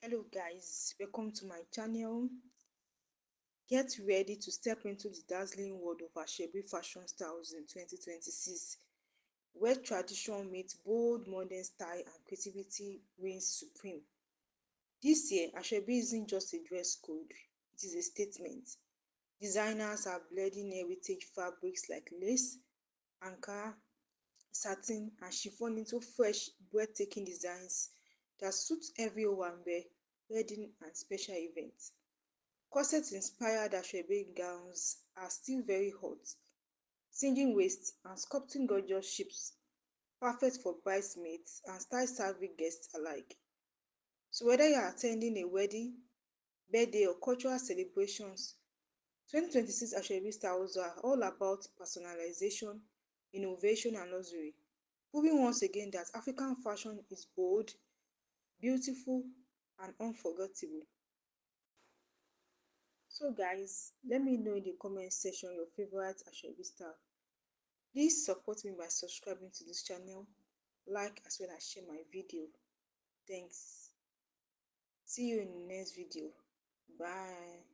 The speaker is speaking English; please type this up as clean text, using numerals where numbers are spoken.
Hello guys, welcome to my channel. Get ready to step into the dazzling world of asoebi fashion styles in 2026, where tradition meets bold modern style and creativity reigns supreme. This year, asoebi isn't just a dress code, it is a statement. Designers are blending heritage fabrics like lace, Ankara, satin, and chiffon into fresh, breathtaking designs that suit every Owambe, wedding, and special events. Corset-inspired asoebi gowns are still very hot, cinching waists and sculpting gorgeous shapes, perfect for bridesmaids and style-savvy guests alike. So whether you are attending a wedding, birthday or cultural celebrations, 2026 asoebi styles are all about personalization, innovation and luxury, proving once again that African fashion is bold, beautiful and unforgettable. So guys, let me know in the comment section your favorite asoebi style. Please support me by subscribing to this channel, like as well as share my video. Thanks. See you in the next video. Bye.